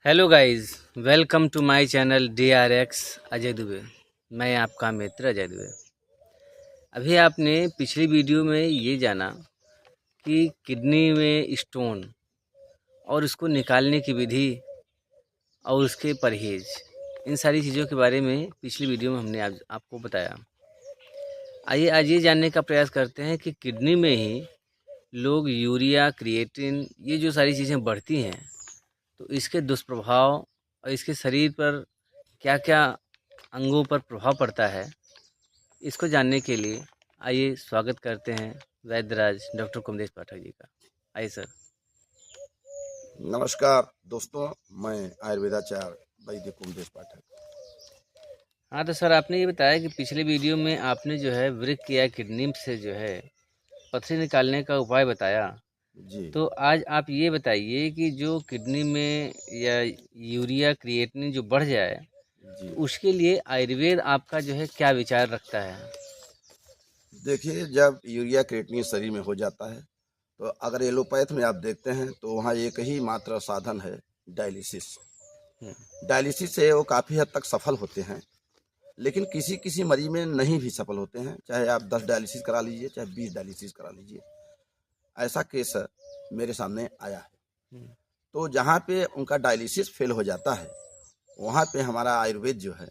Hello guys, welcome to my channel DRX Ajay Dubey. मैं आपका मित्र अजय दुबे। अभी आपने पिछली वीडियो में ये जाना कि किडनी में स्टोन और उसको निकालने की विधि और उसके परहेज, इन सारी चीज़ों के बारे में पिछली वीडियो में हमने आपको बताया। आइए आज ये जानने का प्रयास करते हैं कि किडनी में ही लोग यूरिया, क्रिएटिन, ये जो सारी चीज़ें बढ़ती हैं, तो इसके दुष्प्रभाव और इसके शरीर पर क्या क्या अंगों पर प्रभाव पड़ता है, इसको जानने के लिए आइए स्वागत करते हैं वैद्यराज डॉक्टर कमलेश पाठक जी का। आइए सर। नमस्कार दोस्तों, मैं आयुर्वेदाचार्य वैद्य कुमलेश पाठक। हाँ, तो सर आपने ये बताया कि पिछले वीडियो में आपने जो है वृक्क या किडनी से जो है पथरी निकालने का उपाय बताया। जी तो आज आप ये बताइए कि जो किडनी में या यूरिया क्रिएटिनिन जो बढ़ जाए, जी तो उसके लिए आयुर्वेद आपका जो है क्या विचार रखता है? देखिए, जब यूरिया क्रिएटिनिन शरीर में हो जाता है तो अगर एलोपैथ में आप देखते हैं तो वहाँ एक ही मात्र साधन है, डायलिसिस। हम्म, डायलिसिस से वो काफ़ी हद तक सफल होते हैं, लेकिन किसी किसी मरीज में नहीं भी सफल होते हैं। चाहे आप 10 डायलिसिस करा लीजिए, चाहे 20 डायलिसिस करा लीजिए। ऐसा केस मेरे सामने आया है। हम्म, तो जहाँ पे उनका डायलिसिस फेल हो जाता है, वहाँ पे हमारा आयुर्वेद जो है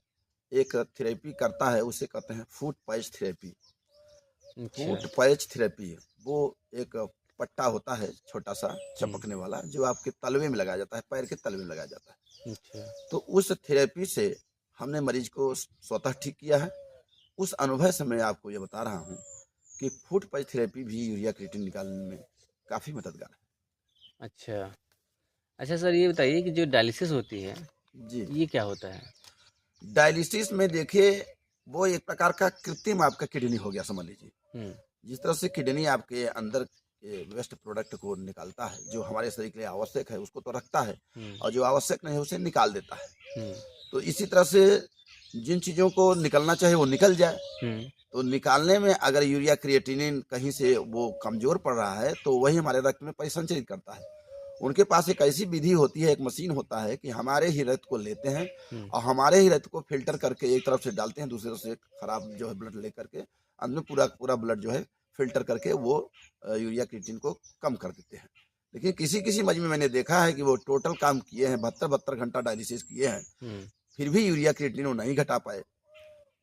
एक थेरेपी करता है, उसे कहते हैं फुट पैच थेरेपी। अच्छा। फुट पैच थेरेपी वो एक पट्टा होता है, छोटा सा हम्म, चपकने वाला, जो आपके तलवे में लगाया जाता है, पैर के तलवे में लगाया जाता है। अच्छा। तो उस थेरेपी से हमने मरीज को स्वतः ठीक किया है। उस अनुभव से मैं आपको ये बता रहा हूँ कि फुट पैच थेरेपी भी यूरिया क्रिएटिनिन निकालने में काफ़ी मददगार अच्छा। अच्छा सर, ये बताइए कि जो डायलिसिस होती है, है। जी, ये क्या होता है? डायलिसिस में देखिए, वो एक प्रकार का कृत्रिम आपका किडनी हो गया, समझ लीजिए। हुँ, जिस तरह से किडनी आपके अंदर के वेस्ट प्रोडक्ट को निकालता है, जो हमारे शरीर के लिए आवश्यक है उसको तो रखता है, हुँ, और जो आवश्यक नहीं है उसे निकाल देता है। हुँ, तो इसी तरह से जिन चीज़ों को निकलना चाहिए वो निकल जाए। हुँ, तो निकालने में अगर यूरिया क्रिएटिनिन कहीं से वो कमज़ोर पड़ रहा है तो वही हमारे रक्त में परिसंचरित करता है। उनके पास एक ऐसी विधि होती है, एक मशीन होता है कि हमारे ही रक्त को लेते हैं हुँ, और हमारे ही रक्त को फ़िल्टर करके एक तरफ से डालते हैं, दूसरी तरफ से खराब जो है ब्लड लेकर के अंत में पूरा पूरा ब्लड जो है फ़िल्टर करके वो यूरिया क्रिएटिनिन को कम कर देते हैं। लेकिन किसी-किसी मरीज़ में मैंने देखा है कि वो टोटल काम किए हैं, 72-72 घंटा डायलिसिस किए हैं, हुँ, फिर भी यूरिया क्रिएटिनिन वो नहीं घटा पाए।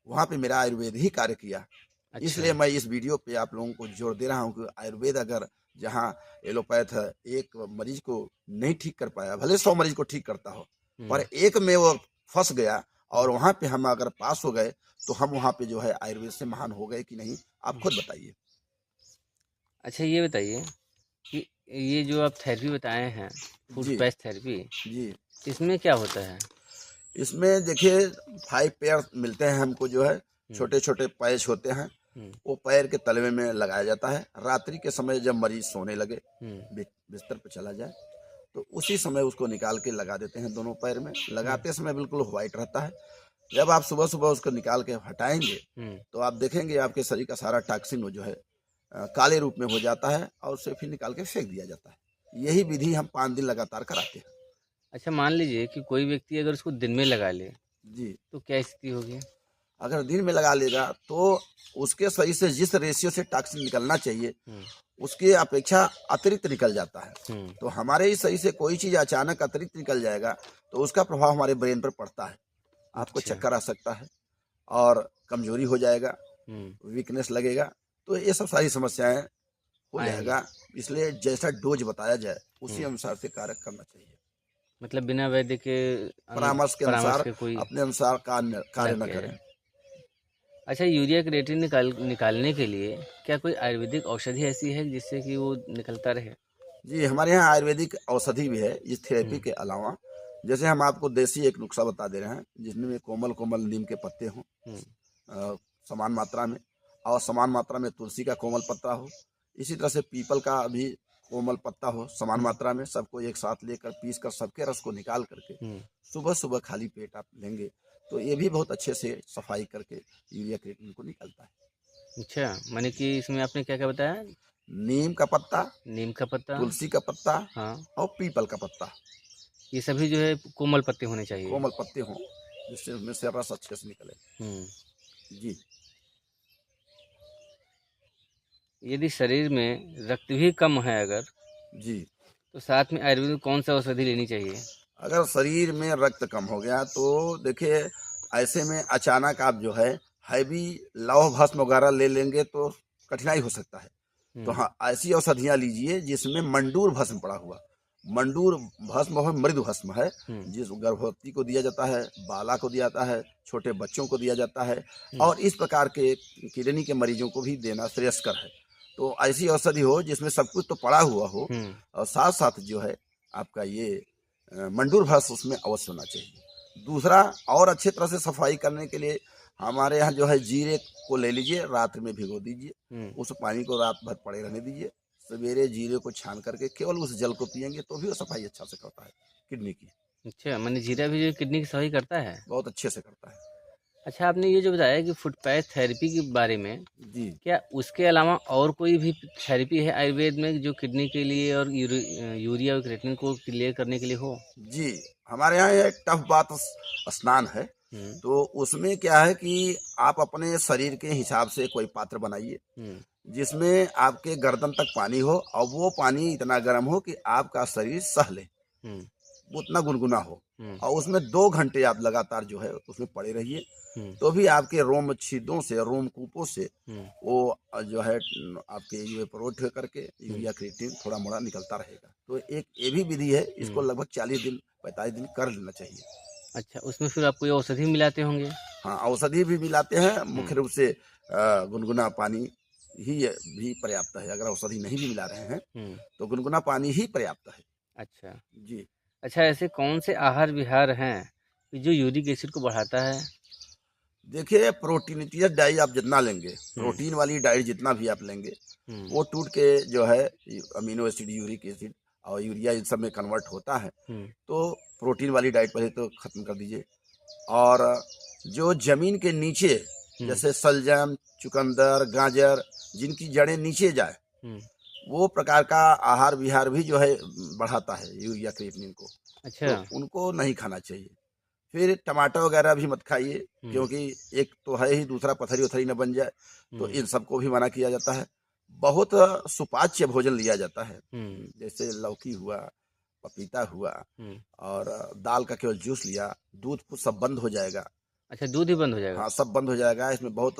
वहाँ पे मेरा आयुर्वेद ही कार्य किया। अच्छा, इसलिए मैं इस वीडियो पे आप लोगों को जोर दे रहा हूँ कि आयुर्वेद अगर जहाँ एलोपैथ एक मरीज को नहीं ठीक कर पाया, भले 100 मरीज को ठीक करता हो, पर हुँ, एक में वो फँस गया हुँ, और वहाँ पे हम अगर पास हो गए, तो हम वहाँ पे जो है आयुर्वेद से महान हो गए कि नहीं, आप हुँ। खुद बताइए। अच्छा ये बताइए कि ये जो आप थेरेपी बताए हैं, फूड जी, पैच थेरेपी, जी। इसमें क्या होता है? इसमें देखिए 5 पेयर मिलते हैं हमको जो है, हुँ, छोटे-छोटे पैच होते हैं। हुँ, वो पैर के तलवे में लगाया जाता है। रात्रि के समय जब मरीज सोने लगे, हुँ, बिस्तर पे चला जाए, तो उसी समय उसको निकाल के लगा देते हैं दोनों पैर में। हुँ, लगाते समय बिल्कुल व्हाइट रहता है। जब आप सुबह-सुबह उसको निकाल के हटाएँगे, हुँ। तो आप देखेंगे आपके शरीर का सारा टॉक्सिन वो जो है काले रूप में हो जाता है और उसे फिर निकाल के फेंक दिया जाता है। यही विधि हम 5 दिन लगातार कराते हैं। अच्छा मान लीजिए कि कोई व्यक्ति अगर उसको दिन में लगा ले, जी, तो क्या स्थिति होगी? अगर दिन में लगा लेगा तो उसके शरीर से जिस रेशियो से टॉक्सिन निकलना चाहिए, हुँ, उसकी अपेक्षा अतिरिक्त निकल जाता है। हुँ, तो हमारे ही शरीर से कोई चीज़ अचानक अतिरिक्त निकल जाएगा, तो उसका प्रभाव हमारे ब्रेन पर पड़ता है। आपको अच्छा, चक्कर आ सकता है और कमज़ोरी हो जाएगा, हुँ, वीकनेस लगेगा, तो ये सब सारी समस्याएँ हो आएँगी। जाएगा। इसलिए जैसा डोज़ बताया जाए, उसी हुँ, अनुसार से कार्य करना चाहिए। मतलब बिना वैद्य के परामर्श के परामर्श अनुसार के कोई अपने अनुसार ना कार्य न किया करें। जाए। अच्छा यूरिया क्रिएटिन निकालने के लिए क्या कोई आयुर्वेदिक औषधि ऐसी है जिससे कि वो निकलता रहे? जी, हमारे यहाँ आयुर्वेदिक औषधि भी है इस थेरेपी हुँ, के अलावा। जैसे हम आपको देसी एक नुस्खा बता दे रहे हैं, जिसमें कोमल-कोमल नीम के पत्ते हों हुँ, समान मात्रा में, और समान मात्रा में तुलसी का कोमल पत्ता हो। इसी तरह से पीपल का भी कोमल पत्ता हो समान हुँ, मात्रा में, सबको एक साथ लेकर पीस कर सबके रस को निकाल करके हुँ। सुबह-सुबह खाली पेट आप लेंगे, तो ये भी बहुत अच्छे से सफाई करके यूरिया क्रिएटिनिन को निकालता है। अच्छा, माने कि इसमें आपने क्या-क्या बताया? नीम का पत्ता, नीम का पत्ता, तुलसी का पत्ता हाँ, और पीपल का पत्ता। ये सभी जो है कोमल पत्ते होने चाहिए। कोमल पत्ते हों जिससे उसमें से रस अच्छे से निकले। जी। यदि शरीर में रक्त भी कम है अगर, जी। तो साथ में आयुर्वेद में कौन सा औषधि लेनी चाहिए? अगर शरीर में रक्त कम हो गया तो देखिए ऐसे में अचानक आप जो है हैवी लौह भस्म वगैरह ले लेंगे तो कठिनाई हो सकता है। तो हाँ, ऐसी औषधियाँ लीजिए जिसमें मंडूर भस्म पड़ा हुआ। मंडूर भस्म है, मृदु भस्म है, जिस गर्भवती को दिया जाता है, बाला को दिया जाता है, छोटे बच्चों को दिया जाता है और इस प्रकार के किडनी के मरीजों को भी देना श्रेयस्कर है। तो ऐसी औषधि हो जिसमें सब कुछ तो पड़ा हुआ हो और साथ साथ जो है आपका ये मंडूर भस्म उसमें अवश्य होना चाहिए। दूसरा, और अच्छे तरह से सफाई करने के लिए हमारे यहाँ जो है जीरे को ले लीजिए, रात में भिगो दीजिए, उस पानी को रात भर पड़े रहने दीजिए, सवेरे जीरे को छान करके केवल उस जल को पिएंगे तो भी वो सफाई अच्छा से करता है किडनी की। अच्छा, मैंने जीरा भी जो किडनी की सफाई करता है? बहुत अच्छे से करता है। अच्छा, आपने ये जो बताया कि फुट पैच थेरेपी के बारे में, जी। क्या उसके अलावा और कोई भी थेरेपी है आयुर्वेद में जो किडनी के लिए और यूरिया और क्रिएटिनिन को क्लियर करने के लिए हो? जी, हमारे यहाँ एक टफ बात स्नान है। तो उसमें क्या है कि आप अपने शरीर के हिसाब से कोई पात्र बनाइए जिसमें आपके गर्दन तक पानी हो और वो पानी इतना गर्म हो कि आपका शरीर सह ले, उतना गुनगुना हो और उसमें 2 घंटे आप लगातार जो है उसमें पड़े रहिए। तो भी आपके रोम छिद्रों से, रोमकूपों से वो जो है आपके ये प्रोट हो करके यूरिया क्रिएटिन थोड़ा मोड़ा निकलता रहेगा। तो एक ये भी विधि है, इसको लगभग 40 दिन 45 दिन कर लेना चाहिए। अच्छा, उसमें फिर आप कोई औषधि मिलाते होंगे? हाँ, औषधि भी मिलाते हैं। मुख्य रूप से गुनगुना पानी ही भी पर्याप्त है। अगर औषधि नहीं भी मिला रहे हैं तो गुनगुना पानी ही पर्याप्त है। अच्छा। जी। अच्छा, ऐसे कौन से आहार विहार हैं कि जो यूरिक एसिड को बढ़ाता है? देखिए, प्रोटीनियस डाइट आप जितना लेंगे, प्रोटीन वाली डाइट जितना भी आप लेंगे, वो टूट के जो है अमीनो एसिड, यूरिक एसिड और यूरिया इन सब में कन्वर्ट होता है। तो प्रोटीन वाली डाइट पहले तो खत्म कर दीजिए। और जो जमीन के नीचे जैसे सलजम, चुकंदर, गाजर, जिनकी जड़ें नीचे जाए, वो प्रकार का आहार विहार भी जो है बढ़ाता है यूरिया क्रिएटिनिन को। अच्छा। तो उनको नहीं खाना चाहिए। फिर टमाटर वगैरह भी मत खाइए क्योंकि एक तो है ही, दूसरा पथरी वथरी न बन जाए, तो इन सबको भी मना किया जाता है। बहुत सुपाच्य भोजन लिया जाता है, जैसे लौकी हुआ, पपीता हुआ और दाल का केवल जूस लिया, दूध सब बंद हो जाएगा। अच्छा, दूध ही बंद हो जाएगा? हाँ, सब बंद हो जाएगा। इसमें बहुत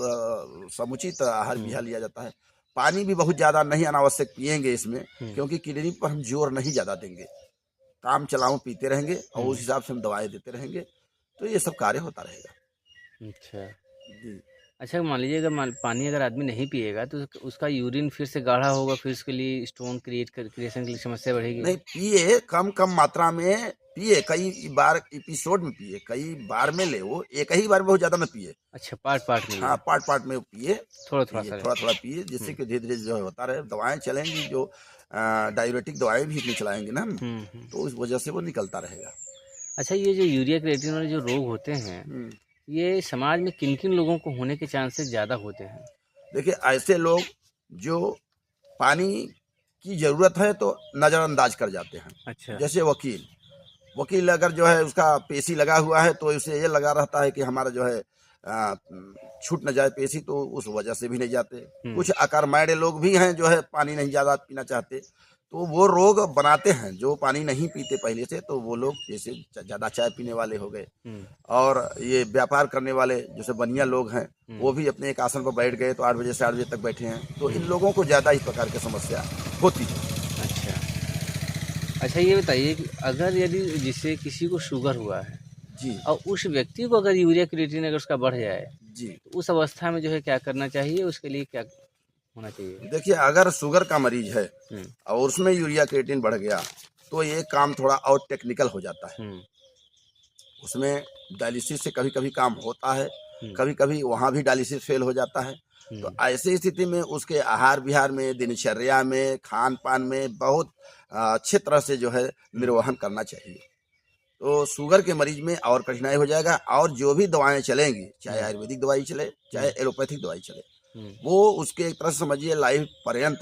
समुचित आहार विहार लिया जाता है। पानी भी बहुत ज़्यादा नहीं अनावश्यक पिएंगे इसमें, क्योंकि किडनी पर हम जोर नहीं ज़्यादा देंगे। काम चलाऊं पीते रहेंगे और उस हिसाब से हम दवाएं देते रहेंगे, तो ये सब कार्य होता रहेगा। अच्छा। जी। अच्छा, मान लीजिए अगर पानी अगर आदमी नहीं पिएगा तो उसका यूरिन फिर से गाढ़ा होगा, फिर उसके लिए स्टोन क्रिएशन के लिए समस्या बढ़ेगी? नहीं, पिए, कम कम मात्रा में पिए, कई बार एपिसोड में पिए, कई बार में ले, वो एक ही बार में बहुत ज्यादा न पिए। अच्छा, पार्ट पार्ट में? हाँ, पार्ट पार्ट में पिए, थोड़ा थोड़ा पिए, जिससे कि धीरे धीरे जो होता रहे। दवाएं चलेंगी, जो डायबिटिक दवाएं भी इतनी चलाएंगे ना हम, तो उस वजह से वो निकलता रहेगा। अच्छा, ये जो यूरिया क्रिएटिन वाले जो रोग होते हैं, ये समाज में किन किन लोगों को होने के चांसेस ज़्यादा होते हैं? देखिए, ऐसे लोग जो पानी की जरूरत है तो नज़रअंदाज कर जाते हैं। अच्छा। जैसे वकील अगर जो है उसका पेशी लगा हुआ है तो उसे ये लगा रहता है कि हमारा जो है छूट न जाए पेशी, तो उस वजह से भी नहीं जाते। कुछ अकर्मण्य लोग भी हैं जो है पानी नहीं ज़्यादा पीना चाहते, तो वो रोग बनाते हैं। जो पानी नहीं पीते पहले से, तो वो लोग जैसे ज़्यादा चाय पीने वाले हो गए, और ये व्यापार करने वाले जैसे बनिया लोग हैं, वो भी अपने एक आसन पर बैठ गए तो 8 बजे से 8 बजे तक बैठे हैं, तो इन लोगों को ज़्यादा इस प्रकार की समस्या होती है। अच्छा, ये बताइए कि अगर यदि जिससे किसी को शुगर हुआ है जी। और उस व्यक्ति को अगर यूरिया क्रिएटिन अगर उसका बढ़ जाए, जी। तो उस अवस्था में जो है क्या करना चाहिए, उसके लिए क्या होना चाहिए? देखिए, अगर शुगर का मरीज है और उसमें यूरिया क्रिएटिन बढ़ गया तो ये काम थोड़ा और टेक्निकल हो जाता है। उसमें डायलिसिस से कभी कभी काम होता है, कभी कभी वहाँ भी डायलिसिस फेल हो जाता है। तो ऐसी स्थिति में उसके आहार विहार में, दिनचर्या में, खान पान में बहुत अच्छे तरह से जो है निर्वहन करना चाहिए। तो शुगर के मरीज में और कठिनाई हो जाएगा, और जो भी दवाएं चलेंगी, चाहे आयुर्वेदिक दवाई चले, चाहे एलोपैथिक दवाई चले, वो उसके एक तरह से समझिए लाइफ पर्यंत,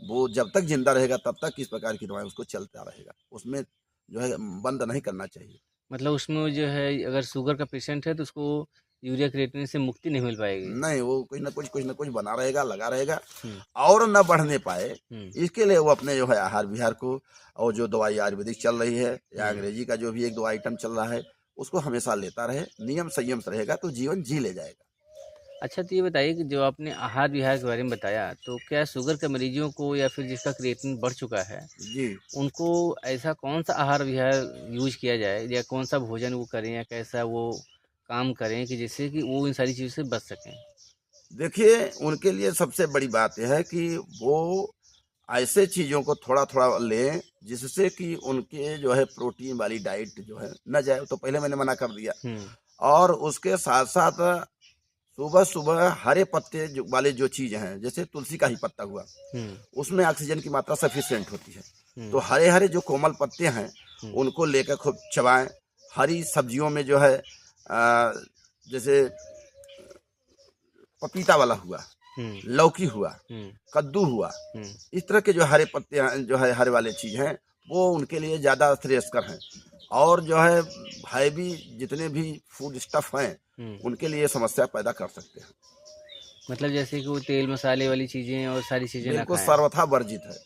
वो जब तक जिंदा रहेगा तब तक इस प्रकार की दवाएं उसको चलता रहेगा। उसमें जो है बंद नहीं करना चाहिए। मतलब उसमें जो है अगर शुगर का पेशेंट है तो उसको यूरिया क्रिएटिनिन से मुक्ति नहीं मिल पाएगी। नहीं, वो कुछ ना कुछ बना रहेगा, लगा रहेगा हुँ, और न बढ़ने पाए, हुँ, इसके लिए वो अपने जो है आहार विहार को और जो दवाई आयुर्वेदिक चल रही है या हुँ। अंग्रेजी का जो भी एक दो आइटम चल रहा है, उसको हमेशा लेता रहे, नियम संयम से रहेगा तो जीवन जी ले जाएगा। अच्छा, तो ये बताइए कि जो आपने आहार विहार के बारे में बताया, तो क्या शुगर के मरीजों को या फिर जिसका क्रिएटिनिन बढ़ चुका है, जी। उनको ऐसा कौन-सा आहार विहार यूज़ किया जाए या कौन-सा भोजन वो करें या कैसा वो काम करें कि जिससे कि वो इन सारी चीज़ों से बच सकें? देखिए, उनके लिए सबसे बड़ी बात यह है कि वो ऐसे चीज़ों को थोड़ा-थोड़ा लें, जिससे कि उनके जो है प्रोटीन वाली डाइट जो है ना जाए, तो पहले मैंने मना कर दिया। हुँ, और उसके साथ-साथ सुबह-सुबह हरे पत्ते जो वाले जो चीज़ हैं, जैसे तुलसी का ही पत्ता हुआ, हुँ, उसमें ऑक्सीजन की मात्रा सफिशिएंट होती है। हुँ, तो हरे-हरे जो कोमल पत्ते हैं, हुँ, उनको लेकर खूब चबाएँ। हरी सब्जियों में जो है जैसे पपीता वाला हुआ, हुँ, लौकी हुआ, हुँ, कद्दू हुआ, हुँ, इस तरह के जो हरे पत्ते जो है हरे वाले चीज़ हैं, वो उनके लिए ज़्यादा श्रेयस्कर हैं। और जो है हैवी जितने भी फूड स्टफ़ हैं, हुँ। उनके लिए समस्या पैदा कर सकते हैं। मतलब जैसे कि वो तेल मसाले वाली चीज़ें और सारी चीज़ें ना बिल्कुल खाएँ। सर्वथा वर्जित है।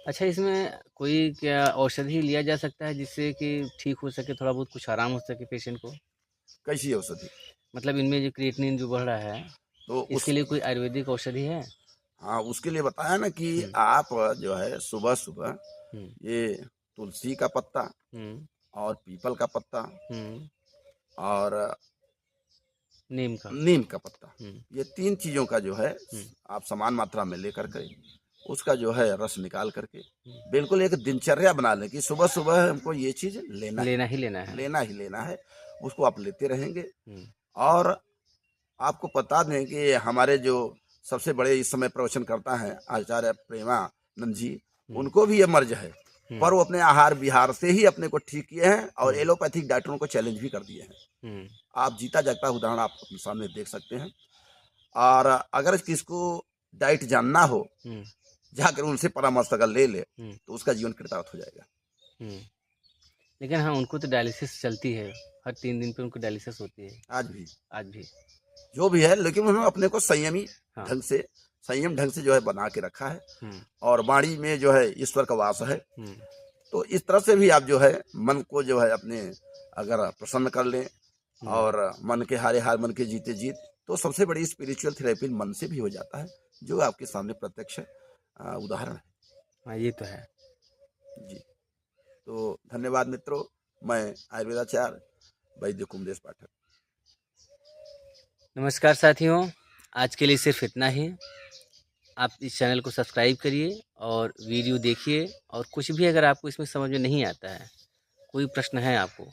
अच्छा, इसमें कोई क्या औषधि लिया जा सकता है जिससे कि ठीक हो सके, थोड़ा बहुत कुछ आराम हो सके पेशेंट को? कैसी औषधि? मतलब इनमें जो क्रिएटिनिन जो बढ़ रहा है, तो इसके लिए कोई आयुर्वेदिक औषधि है? हाँ, उसके लिए बताया ना कि हुँ, आप जो है सुबह-सुबह हुँ, ये तुलसी का पत्ता हुँ, और पीपल का पत्ता हुँ, और नीम का। नीम का पत्ता, हुँ, ये 3 चीज़ों का जो है हुँ, आप समान मात्रा में लेकर के उसका जो है रस निकाल करके हुँ। बिल्कुल एक दिनचर्या बना लें कि सुबह-सुबह हमको ये चीज़ लेना ही लेना है। लेना ही लेना है। उसको आप लेते रहेंगे हुँ, और आपको बता दें कि हमारे जो सबसे बड़े इस समय प्रवचनकर्ता हैं आचार्य प्रेमानंद जी, हुँ, उनको भी ये मर्ज़ है। हुँ, पर वो अपने आहार विहार से ही अपने को ठीक किए हैं और हुँ, एलोपैथिक डॉक्टरों को चैलेंज भी कर दिए हैं। हुँ, आप जीता जागता उदाहरण आप अपने सामने देख सकते हैं। और अगर किसको डाइट जानना हो, हुँ, जाकर उनसे परामर्श अगर ले ले, हुँ, तो उसका जीवन कृतार्थ हो जाएगा। हुँ। लेकिन हाँ, उनको तो डायलिसिस चलती है। हर 3 दिन पे उनको डायलिसिस होती है, आज भी, आज भी। जो भी है लेकिन उन्होंने अपने को हाँ। संयम ढंग से जो है बना के रखा है हुँ, और वाणी में जो है ईश्वर का वास है। हुँ, तो इस तरह से भी आप जो है मन को जो है अपने अगर प्रसन्न कर लें हुँ। और मन के हारे हार मन के जीते जीत, तो सबसे बड़ी स्पिरिचुअल थेरेपी मन से भी हो जाता है, जो आपके सामने प्रत्यक्ष उदाहरण है। हाँ, ये तो है। जी, तो धन्यवाद मित्रों। मैं आयुर्वेदाचार्य वैद्य कुमदेश पाठक। नमस्कार साथियों, आज के लिए सिर्फ़ इतना ही। आप इस चैनल को सब्सक्राइब करिए और वीडियो देखिए और कुछ भी अगर आपको इसमें समझ में नहीं आता है, कोई प्रश्न है आपको,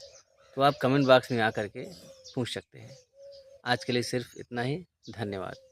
तो आप कमेंट बॉक्स में आकर के पूछ सकते हैं। आज के लिए सिर्फ़ इतना ही। धन्यवाद।